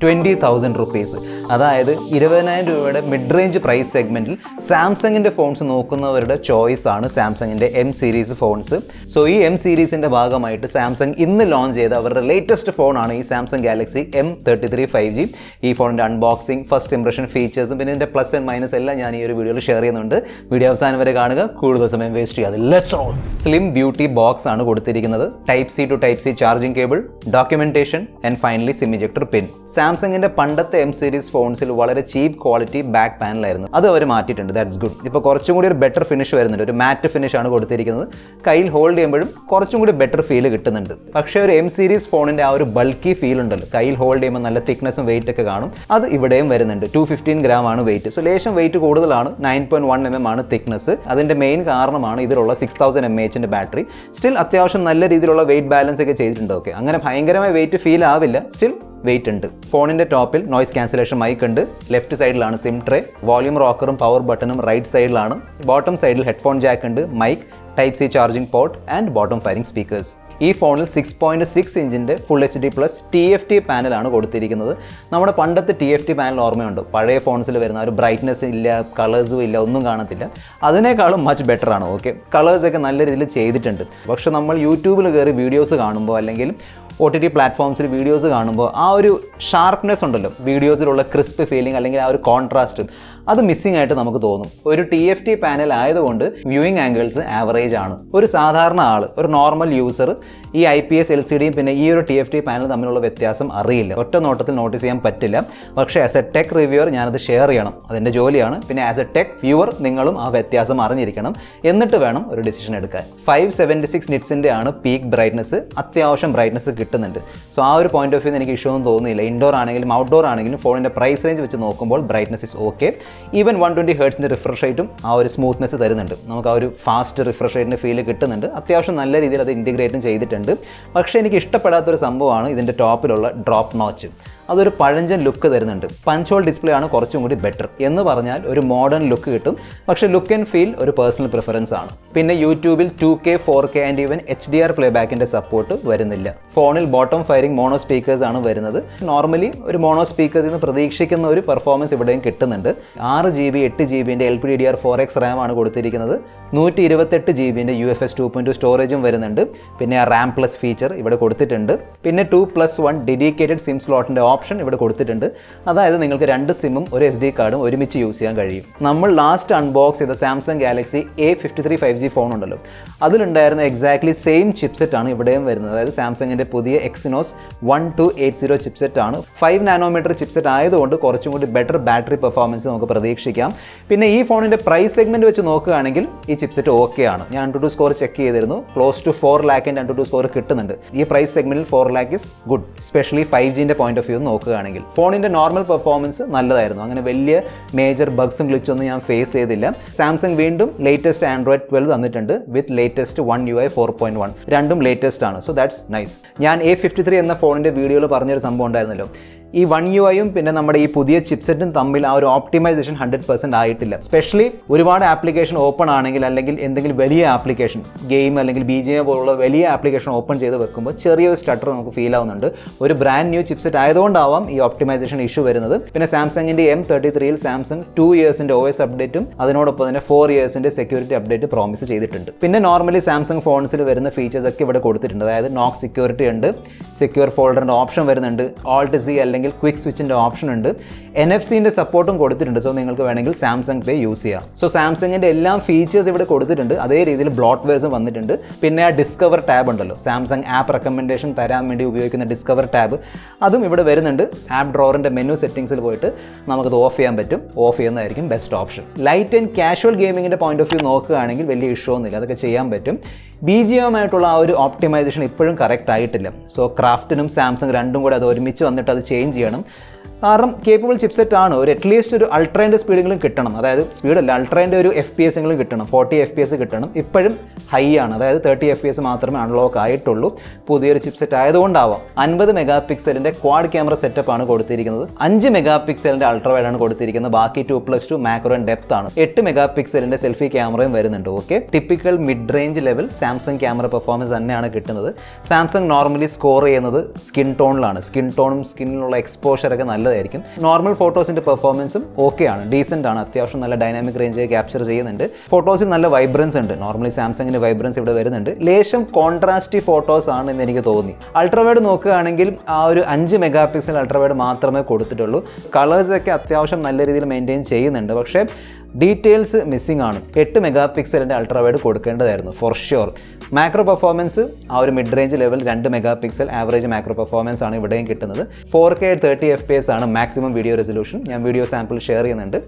₹20,000. അതായത് 20,000 രൂപയുടെ mid range price സെഗ്മെൻറ്റിൽ സാംസങ്ങിൻ്റെ ഫോൺസ് നോക്കുന്നവരുടെ ചോയ്സ് ആണ് സാംസങ്ങിൻ്റെ എം സീരീസ് ഫോൺസ്. സോ ഈ എം സീരീസിൻ്റെ ഭാഗമായിട്ട് സാംസങ് ഇന്ന് ലോഞ്ച് ചെയ്ത അവരുടെ ലേറ്റസ്റ്റ് ഫോണാണ് ഈ സാംസങ് ഗാലക്സി M33 5G. ഈ ഫോണിൻ്റെ അൺബോക്സിംഗ്, ഫസ്റ്റ് ഇംപ്രഷൻ, ഫീച്ചേഴ്സും പിന്നെ ഇതിൻ്റെ പ്ലസ് ആൻഡ് മൈനസ് എല്ലാം ഞാൻ ഈ ഒരു വീഡിയോയിൽ ഷെയർ ചെയ്യുന്നുണ്ട്. വീഡിയോ അവസാനം വരെ കാണുക, കൂടുതൽ സമയം വേസ്റ്റ് ചെയ്യാതെ let's roll. Slim beauty box ആണ് കൊടുത്തിരിക്കുന്നത്. Type C to type C charging cable, documentation and finally sim ejector pin. സാംസങ്ങിന്റെ പണ്ടത്തെ എം സീരീസ് ഫോൺസിൽ വളരെ ചീപ്പ് ക്വാളിറ്റി ബാക്ക് പാനലായിരുന്നു, അത് അവർ മാറ്റിയിട്ടുണ്ട്. That's good. ഇപ്പോൾ കുറച്ചും കൂടി ഒരു ബെറ്റർ ഫിനിഷ് വരുന്നുണ്ട്. ഒരു മാറ്റ് ഫിനിഷ് ആണ് കൊടുത്തിരിക്കുന്നത്. കയ്യിൽ ഹോൾഡ് ചെയ്യുമ്പോഴും കുറച്ചും കൂടി ബെറ്റർ ഫീൽ കിട്ടുന്നുണ്ട്. പക്ഷേ ഒരു എം സീരീസ് ഫോണിന്റെ ആ ഒരു ബൾക്കി ഫീൽ ഉണ്ടല്ലോ, കയ്യിൽ ഹോൾഡ് ചെയ്യുമ്പോൾ നല്ല തിക്നെസ്സും വെയിറ്റ് ഒക്കെ കാണും. അത് ഇവിടെയും വരുന്നുണ്ട്. 215 ഗ്രാം ആണ് വെയിറ്റ്. സോ ലേശം വെയിറ്റ് കൂടുതലാണ്. 9.1 mm ആണ് തിക്നെസ്. അതിന്റെ മെയിൻ കാരണമാണ് ഇതിലുള്ള 6000 mAh ബാറ്ററി. സ്റ്റിൽ അത്യാവശ്യം നല്ല രീതിയിലുള്ള വെയിറ്റ് ബാലൻസ് ഒക്കെ ചെയ്തിട്ടുണ്ട്. ഓക്കെ, അങ്ങനെ ഭയങ്കരമായി വെയിറ്റ് ഫീൽ ആവില്ല, സ്റ്റിൽ വെയിറ്റ് ഉണ്ട്. ഫോണിന്റെ ടോപ്പിൽ നോയ്സ് ക്യാൻസലേഷൻ മൈക്ക് ഉണ്ട്. ലെഫ്റ്റ് സൈഡിലാണ് സിം ട്രേ, വോളിയം റോക്കറും പവർ ബട്ടണും റൈറ്റ് സൈഡിലാണ്. ബോട്ടം സൈഡിൽ ഹെഡ്ഫോൺ ജാക്ക് ഉണ്ട്, mic, type C charging port and bottom firing speakers. ഈ ഫോണിൽ 6.6 ഇഞ്ചിൻ്റെ ഫുൾ HD+ TFT പാനലാണ് കൊടുത്തിരിക്കുന്നത്. നമ്മുടെ പണ്ടത്തെ TFT പാനൽ ഓർമ്മയുണ്ട്? പഴയ ഫോൺസിൽ വരുന്ന ഒരു ബ്രൈറ്റ്നെസ് ഇല്ല, കളേഴ്സും ഇല്ല, ഒന്നും കാണത്തില്ല. അതിനേക്കാളും മച്ച് ബെറ്റർ ആണ്. ഓക്കെ, കളേഴ്സൊക്കെ നല്ല രീതിയിൽ ചെയ്തിട്ടുണ്ട്. പക്ഷെ നമ്മൾ യൂട്യൂബിൽ കയറി വീഡിയോസ് കാണുമ്പോൾ അല്ലെങ്കിൽ OTT പ്ലാറ്റ്ഫോംസിൽ വീഡിയോസ് കാണുമ്പോൾ ആ ഒരു ഷാർപ്നെസ് ഉണ്ടല്ലോ, വീഡിയോസിലുള്ള ക്രിസ്പ് ഫീലിംഗ് അല്ലെങ്കിൽ ആ ഒരു കോൺട്രാസ്റ്റ്, അത് മിസ്സിംഗ് ആയിട്ട് നമുക്ക് തോന്നും. ഒരു TFT പാനൽ ആയതുകൊണ്ട് വ്യൂയിങ് ആംഗിൾസ് ആവറേജ് ആണ്. ഒരു സാധാരണ ആൾ, ഒരു നോർമൽ യൂസർ ഈ IPS LCDയും പിന്നെ ഈ ഒരു TFT പാനൽ തമ്മിലുള്ള വ്യത്യാസം അറിയില്ല, ഒറ്റ നോട്ടത്തിൽ നോട്ടീസ് ചെയ്യാൻ പറ്റില്ല. പക്ഷേ ആസ് എ ടെക് റിവ്യൂവർ ഞാനത് ഷെയർ ചെയ്യണം, അതിൻ്റെ ജോലിയാണ്. പിന്നെ ആസ് എ ടെക് വ്യൂവർ നിങ്ങളും ആ വ്യത്യാസം അറിഞ്ഞിരിക്കണം, എന്നിട്ട് വേണം ഒരു ഡിസിഷൻ എടുക്കാൻ. 576 നിറ്റ്സിൻ്റെ ആണ് പീക്ക് ബ്രൈറ്റ്നസ്. അത്യാവശ്യം ബ്രൈറ്റ്നസ് കിട്ടുന്നുണ്ട്. സോ ആ ഒരു പോയിന്റ് ഓഫ് വ്യൂ എനിക്ക് ഇഷ്യൂ ഒന്നും തോന്നിയില്ല. ഇൻഡോർ ആണെങ്കിലും ഔട്ട്ഡോർ ആണെങ്കിലും ഫോണിൻ്റെ പ്രൈസ് റേഞ്ച് വെച്ച് നോക്കുമ്പോൾ ബ്രൈറ്റ്നസ് ഇസ് ഓക്കെ. ഈവൻ 120 ഹെർട്സിൻ്റെ റിഫ്രഷ് റേറ്റും ആ ഒരു സ്മൂത്ത്നെസ് തരുന്നുണ്ട്. നമുക്ക് ആ ഒരു ഫാസ്റ്റ് റിഫ്രഷ് റേറ്റിൻ്റെ ഫീൽ കിട്ടുന്നുണ്ട്. അത്യാവശ്യം നല്ല രീതിയിൽ അത് ഇൻറ്റിഗ്രേറ്റും ചെയ്തിട്ടുണ്ട്. പക്ഷേ എനിക്ക് ഇഷ്ടപ്പെടാത്തൊരു സംഭവമാണ് ഇതിൻ്റെ ടോപ്പിലുള്ള ഡ്രോപ്പ് നോച്ച്. അതൊരു പഴഞ്ചൻ ലുക്ക് തരുന്നുണ്ട്. പഞ്ച് ഹോൾ ഡിസ്പ്ലേ ആണ് കുറച്ചും കൂടി ബെറ്റർ. എന്ന് പറഞ്ഞാൽ ഒരു മോഡേൺ ലുക്ക് കിട്ടും. പക്ഷേ ലുക്ക് ആൻഡ് ഫീൽ ഒരു പേഴ്സണൽ പ്രിഫറൻസ് ആണ്. പിന്നെ യൂട്യൂബിൽ 2K 4K and even HDR പ്ലേബാക്കിൻ്റെ സപ്പോർട്ട് വരുന്നില്ല. ഫോണിൽ ബോട്ടം ഫയറിംഗ് മോണോ സ്പീക്കേഴ്സ് ആണ് വരുന്നത്. നോർമലി ഒരു മോണോ സ്പീക്കേഴ്സിൽ നിന്ന് പ്രതീക്ഷിക്കുന്ന ഒരു പെർഫോമൻസ് ഇവിടെയും കിട്ടുന്നുണ്ട്. 6GB 8GB LPDDR4X റാം ആണ് കൊടുത്തിരിക്കുന്നത്. 128GB UFS 2.2 സ്റ്റോറേജും വരുന്നുണ്ട്. പിന്നെ ആ റാം പ്ലസ് ഫീച്ചർ ഇവിടെ കൊടുത്തിട്ടുണ്ട്. പിന്നെ 2+1 ഡെഡിക്കേറ്റഡ് സിം സ്ലോട്ടിൻ്റെ ഓപ്ഷൻ ഇവിടെ കൊടുത്തിട്ടുണ്ട്. അതായത് നിങ്ങൾക്ക് 2 സിമ്മും ഒരു SD കാർഡും ഒരുമിച്ച് യൂസ് ചെയ്യാൻ കഴിയും. നമ്മൾ ലാസ്റ്റ് അൺബോക്സ് ചെയ്ത Samsung Galaxy A53 5G phone ഉണ്ടല്ലോ, അതിലുണ്ടായിരുന്ന എക്സാക്ട്ലി സെയിം ചിപ്സെറ്റ് ആണ് ഇവിടെയും വരുന്നത്. അതായത് സാംസങ്ങിൻ്റെ പുതിയ Exynos 1280 ചിപ്സെറ്റ് ആണ്. 5 നാനോമീറ്റർ ചിപ്സെറ്റ് ആയതുകൊണ്ട് കുറച്ചും കൂടി ബെറ്റർ ബാറ്ററി പെർഫോമൻസ് നമുക്ക് പ്രതീക്ഷിക്കാം. പിന്നെ ഈ ഫോണിൻ്റെ പ്രൈസ് സെഗ്മെൻറ്റ് വെച്ച് നോക്കുകയാണെങ്കിൽ ഈ ചിപ്സെറ്റ് ഓക്കെ ആണ്. ഞാൻ AnTuTu സ്കോർ ചെക്ക് ചെയ്തിരുന്നു. ക്ലോസ് ടു 4 lakhൻ്റെ AnTuTu സ്കോർ കിട്ടുന്നുണ്ട്. ഈ പ്രൈസ് സെഗ്മെൻറ്റിൽ 4 lakh ഇസ് ഗുഡ്, സ്പെഷ്യലി 5Gൻ്റെ പോയിന്റ് ഓഫ് വ്യൂ നോക്കുകയാണെങ്കിൽ. ഫോണിൻ്റെ നോർമൽ പെർഫോമൻസ് നല്ലതായിരുന്നു. അങ്ങനെ വലിയ മേജർ ബഗ്സും ഗ്ലിച്ചൊന്നും ഞാൻ ഫേസ് ചെയ്തില്ല. സാംസങ് വീണ്ടും ലേറ്റസ്റ്റ് Android 12 തന്നിട്ടുണ്ട് വിത്ത് ലേറ്റസ്റ്റ് One UI 4.1. രണ്ടും ലേറ്റസ്റ്റ് ആണ്. So that's nice. ഞാൻ A53 എന്ന ഫോണിൻ്റെ വീഡിയോയിൽ പറഞ്ഞൊരു സംഭവം ഉണ്ടായിരുന്നല്ലോ, ഈ One UIയും പിന്നെ നമ്മുടെ ഈ പുതിയ ചിപ്സെറ്റും തമ്മിൽ ആ ഒരു ഓപ്റ്റിമൈസേഷൻ 100% ആയിട്ടില്ല. സ്പെഷ്യലി ഒരുപാട് ആപ്ലിക്കേഷൻ ഓപ്പൺ ആണെങ്കിൽ അല്ലെങ്കിൽ എന്തെങ്കിലും വലിയ ആപ്ലിക്കേഷൻ, ഗെയിം അല്ലെങ്കിൽ BGM പോലുള്ള വലിയ ആപ്ലിക്കേഷൻ ഓപ്പൺ ചെയ്ത് വെക്കുമ്പോൾ ചെറിയൊരു സ്റ്റട്ടർ നമുക്ക് ഫീൽ ആവുന്നുണ്ട്. ഒരു ബ്രാൻഡ് ന്യൂ ചിപ്സെറ്റ് ആയതുകൊണ്ടാവാം ഈ ഓപ്റ്റിമൈസേഷൻ ഇഷ്യൂ വരുന്നത്. പിന്നെ സാംസങ്ങിൻ്റെ M33യിൽ സാംസങ് 2 ഇയേഴ്സിൻ്റെ OS അപ്ഡേറ്റും അതിനോടൊപ്പം തന്നെ 4 ഇയേഴ്സിൻ്റെ സെക്യൂരിറ്റി അപ്ഡേറ്റ് പ്രോമിസ് ചെയ്തിട്ടുണ്ട്. പിന്നെ നോർമലി സാംസങ് ഫോൺസിൽ വരുന്ന ഫീച്ചേഴ്സ് ഒക്കെ ഇവിടെ കൊടുത്തിട്ടുണ്ട്. അതായത് നോക്ക് സെക്യൂരിറ്റി ഉണ്ട്, സെക്യൂർ ഫോൾഡറിൻ്റെ ഓപ്ഷൻ വരുന്നുണ്ട്, Alt Z അല്ലെങ്കിൽ ക്വിക്ക് സ്വിച്ചിൻ്റെ ഓപ്ഷൻ ഉണ്ട്, NFC-ൻ്റെ സപ്പോർട്ടും കൊടുത്തിട്ടുണ്ട്. സോ നിങ്ങൾക്ക് വേണമെങ്കിൽ സാംസങ് പേ യൂസ് ചെയ്യാം. സോ സാംസങ്ങിൻ്റെ എല്ലാ ഫീച്ചേഴ്സ് ഇവിടെ കൊടുത്തിട്ടുണ്ട്. അതേ രീതിയിൽ ബ്ലോട്ട്വെയർസും വന്നിട്ടുണ്ട്. പിന്നെ ആ ഡിസ്കവർ ടാബ് ഉണ്ടല്ലോ, സാംസങ് ആപ്പ് റെക്കമെൻഡേഷൻ തരാൻ വേണ്ടി ഉപയോഗിക്കുന്ന ഡിസ്കവർ ടാബ്, അതും ഇവിടെ വരുന്നുണ്ട്. ആപ്പ് ഡ്രോറിൻ്റെ മെനു സെറ്റിംഗ്സിൽ പോയിട്ട് നമുക്കത് ഓഫ് ചെയ്യാൻ പറ്റും. ഓഫ് ചെയ്യുന്നതായിരിക്കും best option. Light and casual ഗെയിമിങ്ങിൻ്റെ പോയിന്റ് ഓഫ് വ്യൂ നോക്കുകയാണെങ്കിൽ വലിയ ഇഷ്യൂ ഒന്നുമില്ല, അതൊക്കെ ചെയ്യാൻ പറ്റും. BGM ആയിട്ടുള്ള ആ ഒരു ഓപ്റ്റിമൈസേഷൻ ഇപ്പോഴും കറക്റ്റ് ആയിട്ടില്ല. സോ ക്രാഫ്റ്റിനും സാംസങ് രണ്ടും കൂടെ അത് ഒരുമിച്ച് വന്നിട്ട് അത് ചേഞ്ച് ചെയ്യണം. കാരണം കേപ്പബിൾ ചിപ്സെറ്റ് ആണ്. ഒരു അറ്റ്ലീസ്റ്റ് ഒരു അൾട്രേൻ്റെ സ്പീഡെങ്കിലും കിട്ടണം. അതായത് സ്പീഡല്ല, അൾട്രേൻ്റെ ഒരു FPS എങ്കിലും കിട്ടണം. 40 FPS കിട്ടണം. ഇപ്പോഴും ഹൈ ആണ്, അതായത് 30 FPS മാത്രമേ അൺലോക്ക് ആയിട്ടുള്ളൂ. പുതിയൊരു ചിപ്സെറ്റ് ആയതുകൊണ്ടാവാം. 50 മെഗാപിക്സലിൻ്റെ ക്വാഡ് ക്യാമറ സെറ്റപ്പ് ആണ് കൊടുത്തിരിക്കുന്നത്. 5 മെഗാപിക്സലിൻ്റെ അൾട്രാവൈഡ് ആണ് കൊടുത്തിരിക്കുന്നത്. ബാക്കി 2+2 മാക്രോ ആൻഡ് ഡെപ്ത് ആണ്. 8 മെഗാപിക്സലിൻ്റെ സെൽഫി ക്യാമറയും വരുന്നുണ്ട്. Okay, typical mid range level Samsung camera performance തന്നെയാണ് കിട്ടുന്നത്. സാംസങ് നോർമലി സ്കോർ ചെയ്യുന്നത് സ്കിൻ ടോണിലാണ്. സ്കിൻ ടോണും സ്കിന്നിലുള്ള എക്സ്പോഷർ ഒക്കെ നല്ലതായിരിക്കും. നോർമൽ ഫോട്ടോസിൻ്റെ പെർഫോമൻസും ഓക്കെ ആണ്, ഡീസൻ്റ് ആണ്, അത്യാവശ്യം നല്ല ഡൈനാമിക് റേഞ്ച് ക്യാപ്ചർ ചെയ്യുന്നുണ്ട്. ഫോട്ടോസിൽ നല്ല വൈബ്രൻസ് ഉണ്ട്. നോർമലി സാംസങ്ങിൻ്റെ വൈബ്രൻസ് ഇവിടെ വരുന്നുണ്ട്. ലേശം കോൺട്രാസ്റ്റി ഫോട്ടോസ് ആണ് എന്ന് എനിക്ക് തോന്നി. അൾട്രാവൈഡ് നോക്കുകയാണെങ്കിൽ ആ ഒരു 5 മെഗാ പിക്സൽ അൾട്രാവൈഡ് മാത്രമേ കൊടുത്തിട്ടുള്ളൂ. കളേഴ്സൊക്കെ അത്യാവശ്യം നല്ല രീതിയിൽ മെയിൻറ്റെയിൻ ചെയ്യുന്നുണ്ട്. പക്ഷേ ഡീറ്റെയിൽസ് മിസ്സിംഗ് ആണ്. 8 മെഗാ പിക്സലിൻ്റെ അൾട്രാവൈഡ് കൊടുക്കേണ്ടതായിരുന്നു ഫോർ ഷ്യൂർ. മാക്രോ പെർഫോമൻസ് ആ ഒരു mid range level 2 mega pixel average macro performance ആണ് ഇവിടെയും കിട്ടുന്നത്. 4K 30 FPS ആണ് മാക്സിമം വീഡിയോ റെസൊല്യൂഷൻ. ഞാൻ വീഡിയോ സാമ്പിൾ ഷെയർ ചെയ്യുന്നുണ്ട്.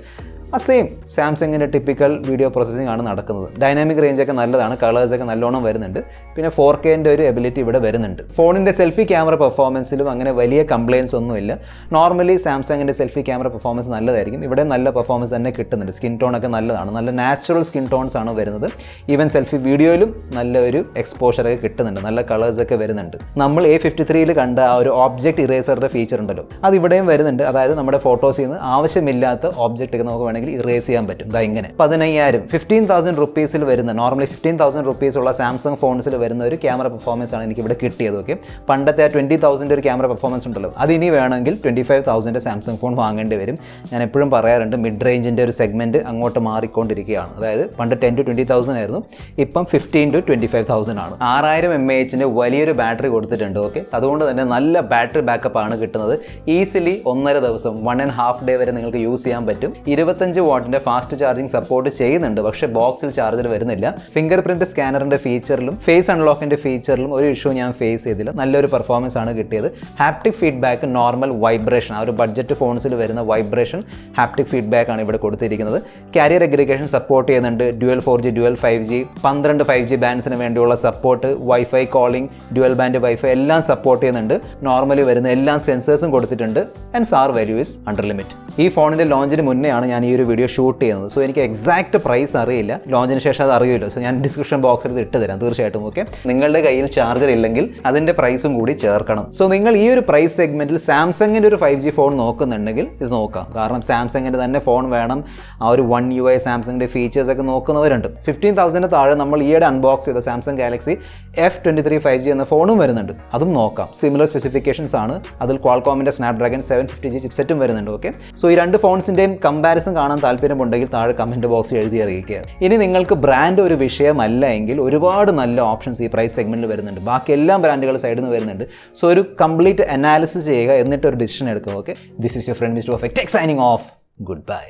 സെയിം സാംസങ്ങിൻ്റെ ടിപ്പിക്കൽ വീഡിയോ പ്രോസസ്സിംഗ് ആണ് നടക്കുന്നത്. ഡൈനാമിക് റേഞ്ചൊക്കെ നല്ലതാണ്, കളേഴ്സൊക്കെ നല്ലോണം വരുന്നുണ്ട്. പിന്നെ 4Kൻ്റെ ഒരു എബിലിറ്റി ഇവിടെ വരുന്നുണ്ട്. ഫോണിൻ്റെ സെൽഫി ക്യാമറ പെർഫോമൻസിലും അങ്ങനെ വലിയ കംപ്ലയിൻസ് ഒന്നുമില്ല. നോർമലി സാംസങ്ങിൻ്റെ സെൽഫി ക്യാമറ പെർഫോമൻസ് നല്ലതായിരിക്കും. ഇവിടെ നല്ല പെർഫോമൻസ് തന്നെ കിട്ടുന്നുണ്ട്. സ്കിൻ ടോൺ ഒക്കെ നല്ലതാണ്, നല്ല നാച്ചുറൽ സ്കിൻ ടോൺസ് ആണ് വരുന്നത്. ഈവൻ സെൽഫി വീഡിയോയിലും നല്ലൊരു എക്സ്പോഷറൊക്കെ കിട്ടുന്നുണ്ട്, നല്ല കളേഴ്സൊക്കെ വരുന്നുണ്ട്. നമ്മൾ A53-ൽ കണ്ട ആ ഒരു ഓബ്ജക്റ്റ് ഇറേസറിൻ്റെ ഫീച്ചർ ഉണ്ടല്ലോ, അത് ഇവിടെയും വരുന്നുണ്ട്. അതായത് നമ്മുടെ ഫോട്ടോസിൽ നിന്ന് ആവശ്യമില്ലാത്ത ഓബ്ജക്റ്റ് ഒക്കെ നമുക്ക് വേണമെങ്കിൽ ഇറേസ് ചെയ്യാൻ പറ്റും. ഇങ്ങനെ 15,000 15,000 റുപ്പീസിൽ വരുന്ന, നോർമലി 15,000 റുപ്പീസ് ഉള്ള സാംസങ് ഫോൺസിൽ വരുന്ന ഒരു ക്യാമറ പെർഫോമൻസ് ആണ് എനിക്ക് ഇവിടെ കിട്ടിയത്. ഓക്കെ, പണ്ടത്തെ ആ 20,000 ഒരു ക്യാമറ പെർഫോമൻസ് ഉണ്ടല്ലോ, അത് ഇനി വേണമെങ്കിൽ 25,000 സാംസങ് ഫോൺ വാങ്ങേണ്ടി വരും. ഞാൻ എപ്പോഴും പറയാറുണ്ട്, മിഡ് റേഞ്ചിൻ്റെ ഒരു സെഗ്മെൻറ്റ് അങ്ങോട്ട് മാറിക്കൊണ്ടിരിക്കുകയാണ്. അതായത് പണ്ട് 10 to 20,000 ആയിരുന്നു, ഇപ്പം 15 to 25,000 ആണ്. 6000 mAh വലിയൊരു ബാറ്ററി കൊടുത്തിട്ടുണ്ട്. ഓക്കെ, അതുകൊണ്ട് തന്നെ നല്ല ബാറ്ററി ബാക്കപ്പ് ആണ് കിട്ടുന്നത്. ഈസിലി 1.5 ദിവസം 1.5 ഡേ വരെ നിങ്ങൾക്ക് യൂസ് ചെയ്യാൻ പറ്റും. 25 വാട്ടിൻ്റെ ഫാസ്റ്റ് ചാർജിങ് സപ്പോർട്ട് ചെയ്യുന്നുണ്ട്, പക്ഷേ ബോക്സിൽ ചാർജർ വരുന്നില്ല. ഫിംഗർ പ്രിന്റ് സ്കാനറിൻ്റെ ഫീച്ചറിലും ഫേസ് അൺലോക്കിൻ്റെ ഫീച്ചറിലും ഒരു ഇഷ്യൂ ഞാൻ ഫേസ് ചെയ്തില്ല. നല്ലൊരു പെർഫോമൻസ് ആണ് കിട്ടിയത്. ഹാപ്റ്റിക് ഫീഡ്ബാക്ക്, നോർമൽ വൈബ്രേഷൻ, ആ ഒരു ബഡ്ജറ്റ് ഫോൺസിൽ വരുന്ന വൈബ്രേഷൻ ഹാപ്റ്റിക് ഫീഡ്ബാക്ക് ആണ് ഇവിടെ കൊടുത്തിരിക്കുന്നത്. കാരിയർ അഗ്രിഗേഷൻ സപ്പോർട്ട് ചെയ്യുന്നുണ്ട്. Dual 4G dual 5G 12 5G ബാൻഡ്സിന് വേണ്ടിയുള്ള support, wifi calling, dual band wifi എല്ലാം സപ്പോർട്ട് ചെയ്യുന്നുണ്ട്. നോർമലി വരുന്ന എല്ലാ സെൻസേഴ്സും കൊടുത്തിട്ടുണ്ട്. And sir value is under limit. ഈ ഫോണിൻ്റെ ലോഞ്ചിന് മുന്നെയാണ് ഞാൻ ഈ ഒരു വീഡിയോ ഷൂട്ട് ചെയ്യുന്നത്. സോ എനിക്ക് എക്സാക്ട് പ്രൈസ് അറിയില്ല, ലോഞ്ചിന് ശേഷം അത് അറിയുമല്ലോ. സോ ഞാൻ ഡിസ്ക്രിപ്ഷൻ ബോക്സിൽ ഇത് ഇട്ട് തരാം തീർച്ചയായിട്ടും. ഓക്കെ, നിങ്ങളുടെ കയ്യിൽ ചാർജർ ഇല്ലെങ്കിൽ അതിൻ്റെ പ്രൈസും കൂടി ചേർക്കണം. സോ നിങ്ങൾ ഈ ഒരു പ്രൈസ് സെഗ്മെൻറ്റിൽ സാംസങ്ങിൻ്റെ ഒരു 5G ഫോൺ നോക്കുന്നുണ്ടെങ്കിൽ ഇത് നോക്കാം. കാരണം സാംസങ്ങിൻ്റെ തന്നെ ഫോൺ വേണം. ആ ഒരു 1 UI സാംസങ്ങിൻ്റെ ഫീച്ചേഴ്സ് ഒക്കെ നോക്കുന്നവരുണ്ട്. 15,000 താഴെ നമ്മൾ ഈയിടെ അൺബോക്സ് ചെയ്ത സാംസങ് ഗാലക്സി F23 5G എന്ന ഫോണും വരുന്നുണ്ട്, അതും നോക്കാം. സിമിലർ സ്പെസിഫിക്കേഷൻസ് ആണ്. അതിൽ ക്വാൾകോമിൻ്റെ സ്നാപ്ഡ്രാഗൺ 750G ചിപ്സെറ്റും വരുന്നുണ്ട്. ഓക്കെ, സോ ഈ രണ്ട് ഫോൺസിൻ്റെയും കമ്പാരിസൺ കാണാൻ താല്പര്യമുണ്ടെങ്കിൽ താഴെ കമൻറ്റ് ബോക്സിൽ എഴുതി അറിയിക്കുക. ഇനി നിങ്ങൾക്ക് ബ്രാൻഡ് ഒരു വിഷയമല്ല എങ്കിൽ ഒരുപാട് നല്ല ഓപ്ഷൻസ് ഈ പ്രൈസ് സെഗ്മെൻറ്റിൽ വരുന്നുണ്ട്. ബാക്കി എല്ലാ ബ്രാൻഡുകളുടെ സൈഡിൽ നിന്ന് വരുന്നുണ്ട്. സോ ഒരു കംപ്ലീറ്റ് അനാലിസിസ് ചെയ്യുക, എന്നിട്ട് ഒരു ഡിസിഷൻ എടുക്കുക. Okay, this is your friend mister perfect tech signing off. Good bye.